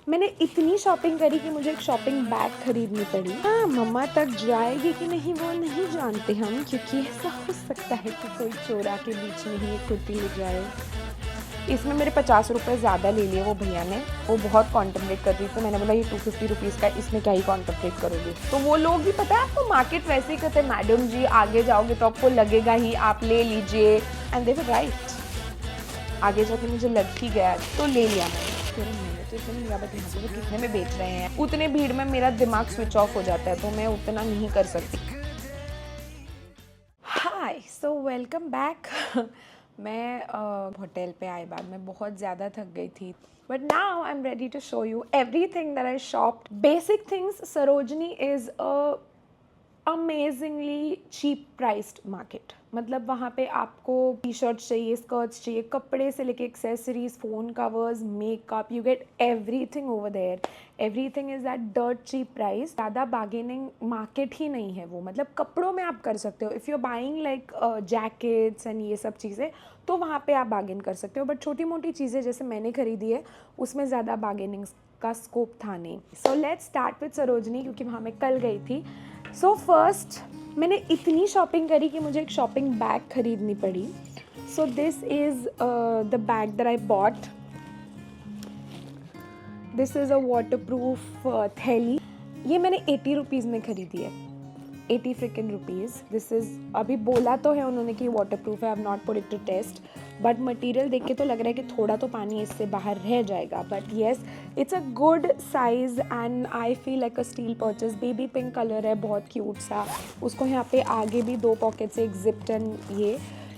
मैंने इतनी शॉपिंग करी कि मुझे एक शॉपिंग बैग खरीदनी पड़ी। हाँ, मम्मा तक जाएगी कि नहीं वो नहीं जानते हम, क्योंकि ऐसा हो सकता है कि कोई चोरा के बीच में ही ये कुर्ती ले जाए। इसमें मेरे 50 रुपये ज़्यादा ले लिए वो भैया ने। वो बहुत कॉन्टम्पलेट कर रही थी, तो मैंने बोला ये 250 रुपीज़ का, इसमें क्या ही कॉन्टम्पलेट करोगे। तो वो लोग भी, पता है आपको, मार्केट वैसे ही कहते हैं, मैडम जी आगे जाओगे तो आपको लगेगा ही, आप ले लीजिए। एंड दे वर राइट, आगे जाके मुझे लग ही गया तो ले लिया मैंने। तो इतने यहाँ पे कितने में बेच रहे हैं, उतने भीड़ में मेरा दिमाग स्विच ऑफ हो जाता है, तो मैं उतना नहीं कर सकती। Hi, so welcome back. मैं होटल पे आए बाद मैं बहुत ज़्यादा थक गई थी, but now I am ready to show you everything that I shopped. Basic things, Sarojini is a amazingly cheap priced market. मतलब वहाँ पे आपको टी शर्ट चाहिए, स्कर्ट्स चाहिए, कपड़े से लेके accessories, phone covers, makeup, you get everything over there. Everything is at dirt cheap price. ज़्यादा बार्गेनिंग मार्केट ही नहीं है वो। मतलब कपड़ों में आप कर सकते हो, if you are buying like jackets and ये सब चीज़ें, तो वहाँ पे आप बार्गेन कर सकते हो। बट छोटी मोटी चीज़ें जैसे मैंने खरीदी है, उसमें ज़्यादा बार्गेनिंग का स्कोप था नहीं। So let's start with Sarojini, क्योंकि वहाँ मैं कल गई थी। सो फर्स्ट, मैंने इतनी शॉपिंग करी कि मुझे एक शॉपिंग बैग खरीदनी पड़ी। सो this is the bag that I bought. This is a waterproof थैली। ये मैंने 80 रुपीज़ में खरीदी है, 80 फ्रिकन रुपीज़। दिस इज़, अभी बोला तो है उन्होंने कि वाटरप्रूफ है, I have not put it to test, but material देख के तो लग रहा है कि थोड़ा तो पानी इससे बाहर रह जाएगा। But yes, it's a good size and I feel like a steel purchase. Baby pink colour है, बहुत क्यूट सा। उसको यहाँ पे आगे भी 2 पॉकेट्स, एक जिप्ड एंड ये।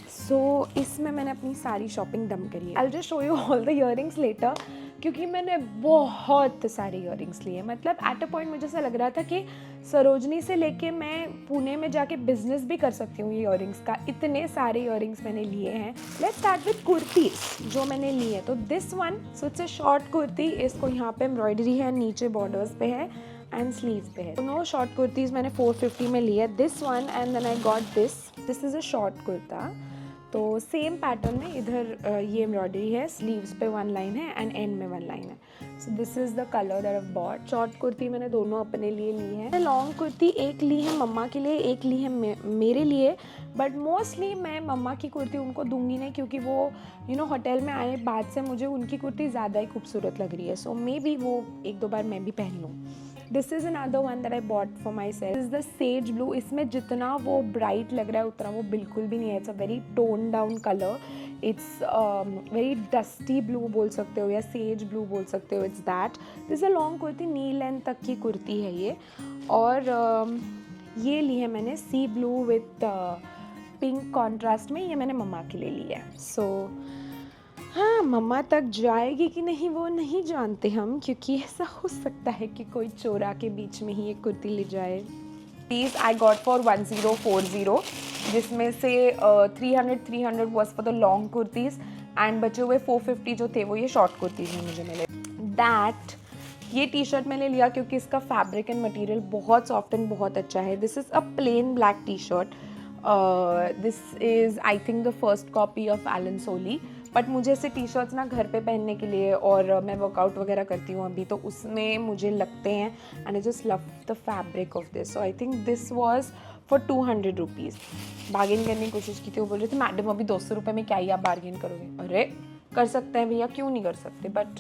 सो इसमें मैंने अपनी सारी शॉपिंग डम करी है। I will just show you all the earrings later, क्योंकि मैंने बहुत सारे इयररिंग्स लिए। मतलब एट अ पॉइंट मुझे ऐसा लग रहा था कि सरोजनी से लेके मैं पुणे में जाके बिजनेस भी कर सकती हूँ इयररिंग्स का। इतने सारे इयररिंग्स मैंने लिए हैं। लेट्स स्टार्ट विद कुर्तीज जो मैंने ली है। तो this one, so it's a short kurti. इसको यहाँ पे एम्ब्रॉयडरी है, नीचे बॉर्डर्स पे है एंड स्लीव्स पे है। दोनों शॉर्ट कुर्तीज़ मैंने 450 में ली है, this one and then I got this is a short kurta. तो सेम पैटर्न में इधर ये एम्ब्रॉयडरी है, स्लीव्स पे 1 लाइन है एंड एंड में 1 लाइन है। सो this is the colour that I bought. Short kurti मैंने दोनों अपने लिए ली है। लॉन्ग कुर्ती एक ली है मम्मा के लिए, एक ली है मेरे लिए। बट मोस्टली मैं मम्मा की कुर्ती उनको दूंगी नहीं, क्योंकि वो होटल में आए बाद से मुझे उनकी कुर्ती ज़्यादा ही खूबसूरत लग रही है। सो मे बी वो 1-2 बार मैं भी पहन लूँ। This is another one that I bought for my self. Is the sage blue. इसमें जितना वो ब्राइट लग रहा है उतना वो बिल्कुल भी नहीं है। It's a very tone down colour. It's very dusty blue बोल सकते हो या सेज ब्लू बोल सकते हो। It's that. This a long kurti, knee length तक की कुर्ती है ये। और ये ली है मैंने सी ब्लू विथ पिंक कॉन्ट्रास्ट में। ये मैंने मम्मा के लिए ली है। सो हाँ, मम्मा तक जाएगी कि नहीं वो नहीं जानते हम, क्योंकि ऐसा हो सकता है कि कोई चोरा के बीच में ही एक कुर्ती ले जाए। प्लीज़ आई गॉट फॉर 1040, जिसमें से 300 was for the long kurtis and बचे हुए 450 जो थे वो ये शॉर्ट कुर्तीज़ में मुझे मिले। दैट ये टी शर्ट मैंने लिया क्योंकि इसका फैब्रिक एंड मटेरियल बहुत सॉफ्ट एंड बहुत अच्छा है। This is a plain black T shirt. This is I think the first copy of Elon Soli. But मुझे ऐसे टी शर्ट्स ना घर पे पहनने के लिए, और मैं वर्कआउट वगैरह करती हूँ अभी, तो उसमें मुझे लगते हैं and I just love the fabric of this. So I think this was for 200 rupees. Bargain करने की कोशिश की थी, वो बोल रहे थे मैडम अभी 200 रुपये में क्या ही आप बार्गेन करोगे। अरे कर सकते हैं भैया, क्यों नहीं कर सकते। बट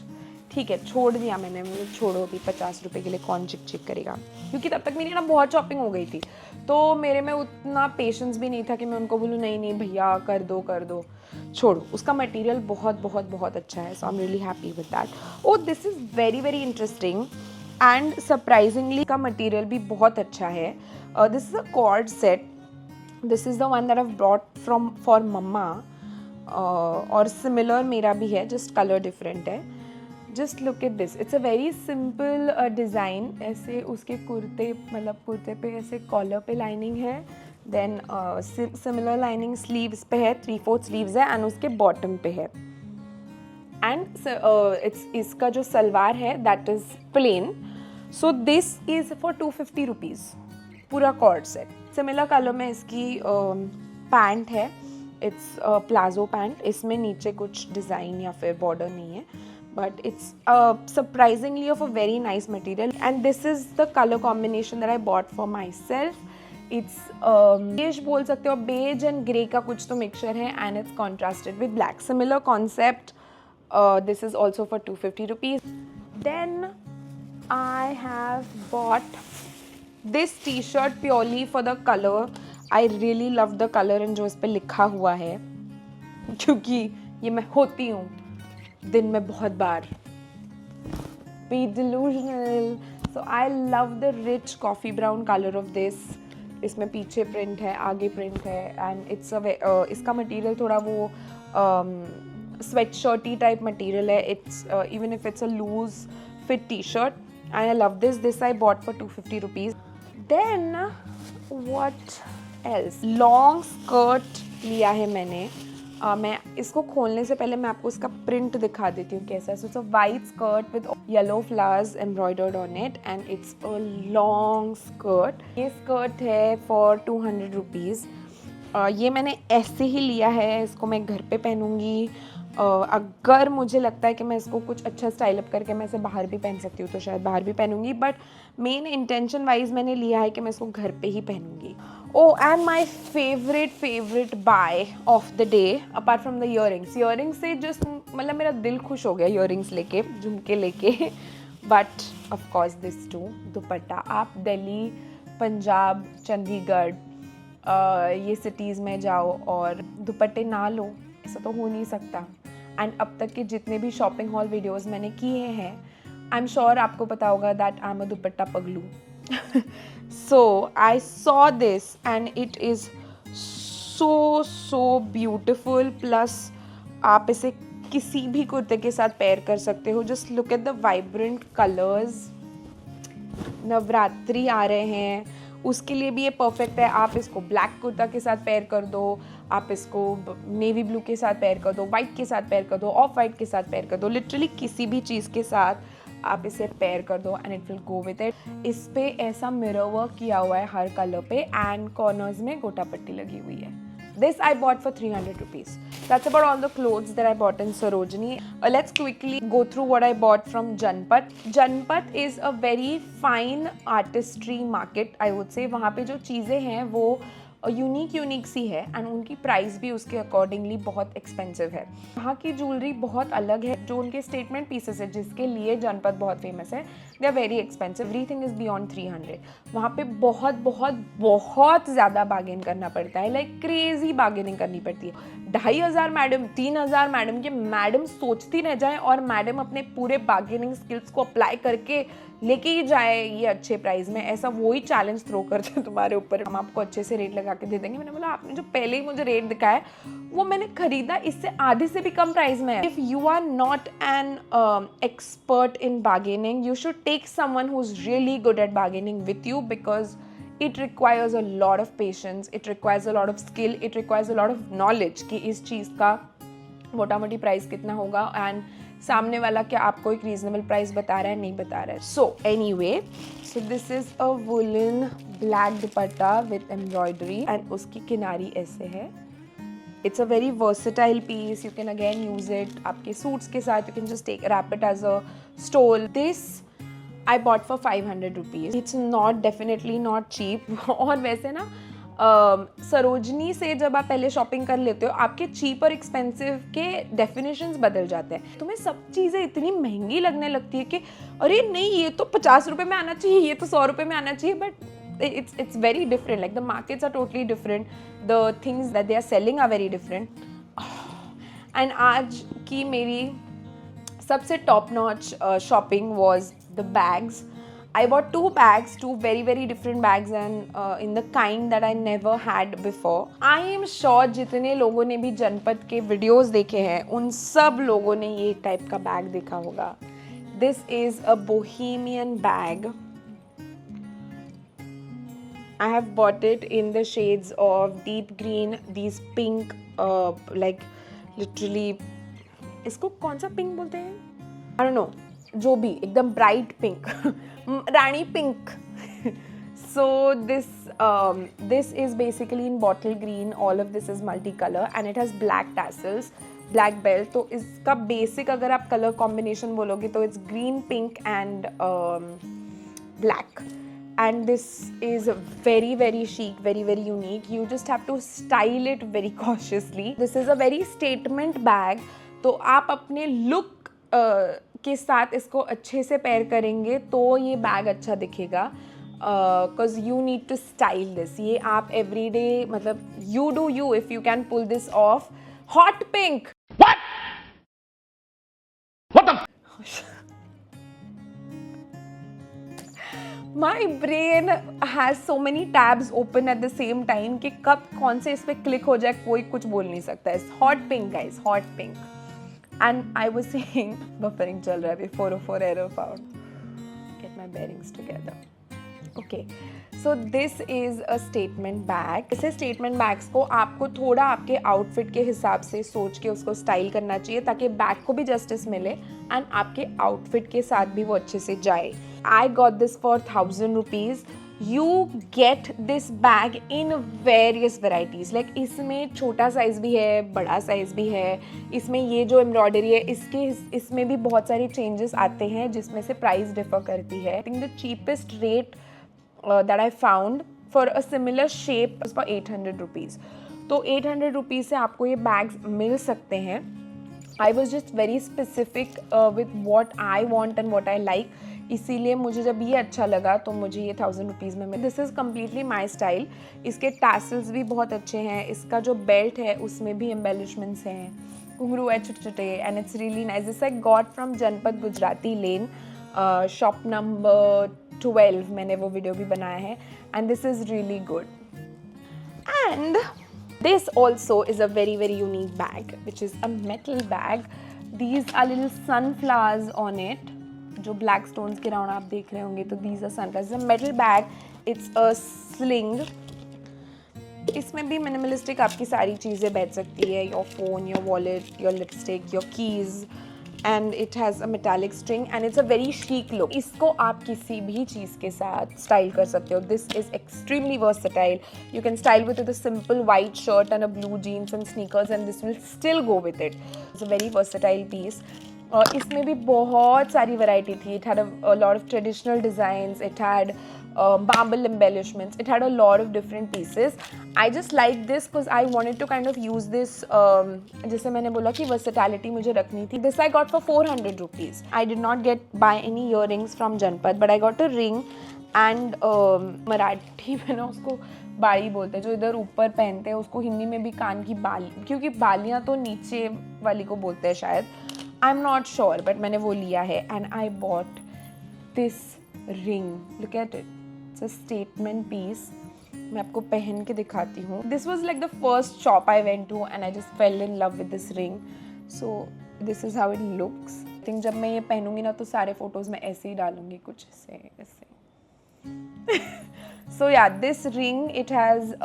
ठीक है, छोड़ दिया मैंने। मुझे छोड़ो, अभी 50 रुपये के लिए कौन चिक चिक करेगा, क्योंकि तब तक मेरी ना बहुत शॉपिंग हो गई थी, तो मेरे में उतना पेशेंस भी नहीं था कि मैं उनको बोलूँ नहीं नहीं भैया कर दो छोड़ो। उसका मटेरियल बहुत बहुत बहुत अच्छा है। So I am really happy with that. Oh this is very very interesting and surprisingly का मटेरियल भी बहुत अच्छा है। This is a coord set. This is the one that I brought from for मम्मा। और सिमिलर मेरा भी है, जस्ट कलर डिफरेंट है। Just look at this, it's a very simple design. ऐसे उसके कुर्ते, मतलब कुर्ते पे ऐसे कॉलर पे लाइनिंग है, देन सिमिलर लाइनिंग स्लीव्स पे है, 3/4 स्लीव्स है एंड उसके बॉटम पे है। एंड इसका जो सलवार है that is plain. So this is for 250 rupees पूरा कॉर्ड सेट। सिमिलर कलर में इसकी पैंट है। It's palazzo pant. इसमें नीचे कुछ डिज़ाइन या फिर बॉर्डर नहीं है, but it's surprisingly of a very nice material. And this is the color combination that I bought for myself. It's beige बोल सकते हो, beige and grey का कुछ तो mixture है, and it's contrasted with black. Similar concept. This is also for 250 rupees. Then I have bought this t-shirt purely for the color. I really love the color and जो इस पे लिखा हुआ है, क्योंकि ये मैं होती हूँ दिन में बहुत बार be delusional. So I love the rich coffee brown color of this. इसमें पीछे प्रिंट है, आगे प्रिंट है, एंड इट्स इसका मटेरियल थोड़ा वो स्वेट शर्टी टाइप मटेरियल है. It's even if it's a loose fit T shirt, and I love this I bought for 250 rupees. Then what else, long skirt लिया है मैंने. मैं इसको खोलने से पहले मैं आपको इसका प्रिंट दिखा देती हूँ कैसा है. So it's a white skirt with yellow flowers embroidered on it, and it's a long skirt. ये स्कर्ट है फॉर 200 रुपीज़. ये मैंने ऐसे ही लिया है, इसको मैं घर पे पहनूँगी. अगर मुझे लगता है कि मैं इसको कुछ अच्छा स्टाइल अप करके मैं इसे बाहर भी पहन सकती हूँ तो शायद बाहर भी पहनूँगी, बट मेन इंटेंशन वाइज मैंने लिया है कि मैं इसको घर पे ही पहनूँगी. Oh, and my favorite buy of the day, apart from the earrings. Earrings से just मतलब मेरा दिल खुश हो गया earrings लेके, झुमके लेके. But of course this too, दुपट्टा. आप दिल्ली, पंजाब, चंडीगढ़ ये सिटीज़ में जाओ और दुपट्टे ना लो, ऐसा तो हो नहीं सकता. एंड अब तक के जितने भी शॉपिंग हॉल वीडियोज़ मैंने किए हैं, आई एम श्योर आपको पता होगा that I am a dupatta पगलू. So I saw this and it is so beautiful. Plus आप इसे किसी भी कुर्ते के साथ पेयर कर सकते हो. Just look at the vibrant colors. Navratri आ रहे हैं, उसके लिए भी ये परफेक्ट है. आप इसको ब्लैक कुर्ता के साथ पेयर कर दो, आप इसको नेवी ब्लू के साथ पेयर कर दो, वाइट के साथ पेयर कर दो, ऑफ वाइट के साथ पेयर कर दो. लिटरली किसी भी चीज़ के साथ आप इसे पेयर कर दो and it will go with it. इस पे ऐसा मिरर वर्क किया हुआ है हर कलर पे, एंड कॉर्नर्स में गोटा पट्टी लगी हुई है. This I bought for 300 rupees. That's about all the clothes that I bought in Sarojini. Let's quickly go through what I bought from Janpat. Janpat is a very fine artistry market, I would say. वहाँ पे जो चीज़ें हैं वो unique सी है, and उनकी price भी उसके अकॉर्डिंगली बहुत एक्सपेंसिव है. वहाँ की ज्वेलरी बहुत अलग है. जो उनके स्टेटमेंट पीसेस है जिसके लिए जनपद बहुत फेमस है, they are very expensive. Everything is beyond 300. वहाँ पे बहुत ज़्यादा बार्गेन करना पड़ता है, लाइक क्रेजी बार्गेनिंग करनी पड़ती है. 2500 मैडम, 3000 मैडम, कि मैडम सोचती रह जाए और मैडम अपने पूरे बार्गेनिंग स्किल्स को अप्लाई करके लेके ही जाए ये अच्छे प्राइस में. ऐसा वो ही चैलेंज थ्रो करते हैं तुम्हारे ऊपर, हम आपको अच्छे से रेट लगा के दे देंगे. मैंने बोला आपने जो पहले ही मुझे रेट दिखाया वो मैंने खरीदा इससे आधे से भी कम प्राइस में है. If you are not an expert in bargaining, you should take someone who is really good at bargaining with you, because it requires a lot of patience, it requires a lot of skill, it requires a lot of knowledge कि इस चीज़ का मोटा मोटी price कितना होगा and सामने वाला क्या आपको एक रीजनेबल प्राइस बता रहा है नहीं बता रहा है. So anyway, so this is a woollen black dupatta with embroidery and उसकी किनारी ऐसे है. It's a very versatile piece. You can again use it आपके सूट्स के साथ. You can just take wrap it as a stole. This I bought for 500 rupees. It's not, definitely not cheap. और वैसे ना सरोजनी से जब आप पहले शॉपिंग कर लेते हो, आपके चीप और एक्सपेंसिव के डेफिनेशंस बदल जाते हैं. तुम्हें सब चीज़ें इतनी महंगी लगने लगती है कि अरे नहीं ये तो 50 रुपये में आना चाहिए, ये तो 100 रुपये में आना चाहिए. But it's very different. Like the markets are totally different. The things that they are selling are very different. And आज की मेरी सबसे top notch shopping was the bags. I bought two bags, two very different bags, and in the kind that I never had before. I am sure जितने लोगों ने भी जनपद के videos देखे हैं उन सब लोगों ने ये टाइप का बैग देखा होगा. This is a bohemian bag. I have bought it in the shades of deep green, these pink, like literally इसको कौन सा पिंक बोलते हैं? I don't know. जो भी एकदम bright pink, Rani pink. So this is basically in bottle green. All of this is multicolor and it has black tassels. Black belt. तो इसका बेसिक अगर आप कलर कॉम्बिनेशन बोलोगे तो it's green, pink and black. And this is very very chic, very very unique. You just have to style it very cautiously. This is a very statement bag. तो आप अपने look के साथ इसको अच्छे से पेयर करेंगे तो ये बैग अच्छा दिखेगा. Cause you need to style this. ये आप everyday मतलब you do you if you can pull this off. Hot pink. What the? My brain has so many tabs open at the same time कि कब कौन से इस पे click हो जाए कोई कुछ बोल नहीं सकता है. Hot pink guys, hot pink. And I was saying buffering चल रहा है अभी. 404 error found. Get my bearings together. Okay. So this is a statement bag. ऐसे statement bags को आपको थोड़ा आपके आउटफिट के हिसाब से सोच के उसको स्टाइल करना चाहिए ताकि बैग को भी जस्टिस मिले एंड आपके आउटफिट के साथ भी वो अच्छे से जाए. I got this for 1000 rupees. You get this bag in various varieties. Like इसमें छोटा साइज भी है, बड़ा साइज भी है. इसमें ये जो एम्ब्रॉयडरी है इसमें भी बहुत सारे चेंजेस आते हैं जिसमें से प्राइस डिफर करती है. I think the cheapest rate that I found for a similar shape was for 800 rupees. तो 800 rupees से आपको ये bags मिल सकते हैं. I was just very specific with what I want and what I like. इसीलिए मुझे जब ये अच्छा लगा तो मुझे ये 1000 रुपीज़ में मिला. This is completely my style. इसके टैसल्स भी बहुत अच्छे हैं. इसका जो बेल्ट है उसमें भी एम्बेलिशमेंट्स हैं, घुंघरू है छोटे छोटे and it's really nice. This I got from जनपद गुजराती लेन, शॉप नंबर 12. मैंने वो वीडियो भी बनाया है and this is really good. And this also is a very very unique bag which is a metal bag. These are little sunflowers on it. जो black stones के round आप देख रहे होंगे तो these are sunflowers. It's a metal bag. It's a sling. इसमें भी minimalistic आपकी सारी चीज़ें बैठ सकती है. Your phone, your wallet, your lipstick, your keys. And it has a metallic string and it's a very chic look. इसको आप किसी भी चीज़ के साथ स्टाइल कर सकते हो. This is extremely versatile. You can style with a simple white shirt and a blue jeans and sneakers and this will still go with it. It's a very versatile piece. इसमें भी बहुत सारी variety थी. It had a lot of traditional designs. It had marble embellishments. It had a lot of different pieces. I just like this because I wanted to kind of use this. जैसे मैंने बोला कि versatility मुझे रखनी थी. This I got for 400 rupees. I did not buy any earrings from Janpad, but I got a ring and Marathi में ना उसको बाड़ी बोलते हैं. जो इधर ऊपर पहनते हैं उसको हिंदी में भी कान की बाली, क्योंकि बालियाँ तो नीचे वाली को बोलते हैं शायद. I'm not sure, but मैंने वो लिया है and I bought this ring. Look at it. It's a statement piece. मैं आपको पहन के दिखाती हूँ. This was like the first shop I went to and I just fell in love with this ring. So this is how it looks. I think जब मैं ये पहनूंगी ना तो सारे फोटोज में ऐसे ही डालूंगी कुछ ऐसे. So yeah, this ring, it has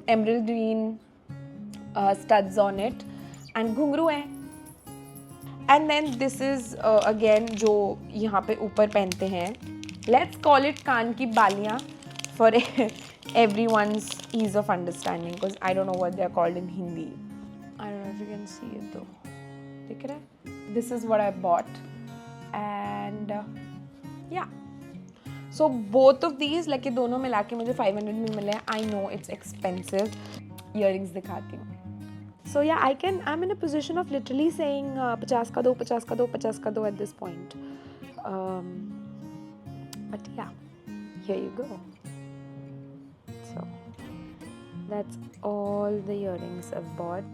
emerald green studs on it and घुंघरू है. And then this is again जो यहाँ पे ऊपर पहनते हैं. Let's call it कान की बालियाँ for everyone's ease of understanding because I don't know what they are called in Hindi. I don't know if you can see it though. दिख रहा है? This is what I bought and yeah. So both of these like ये दोनों मिला के मुझे 500 में मिले हैं. I know it's expensive. Earrings दिखाती हूँ. So yeah, I'm in a position of literally saying 50 का दो, 50 का दो, 50 का दो at this point. But yeah, here you go. So that's all the earrings I've bought.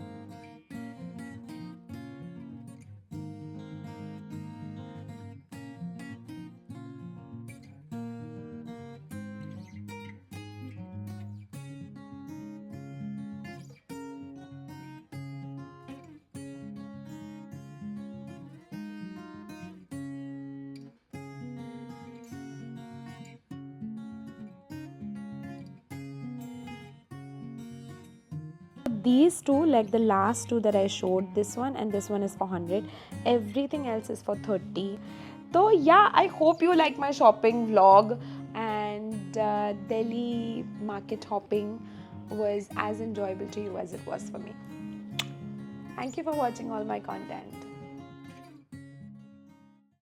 These two, like the last two that I showed, this one and this one is for 100. Everything else is for 30. So yeah, I hope you like my shopping vlog and Delhi market hopping was as enjoyable to you as it was for me. Thank you for watching all my content.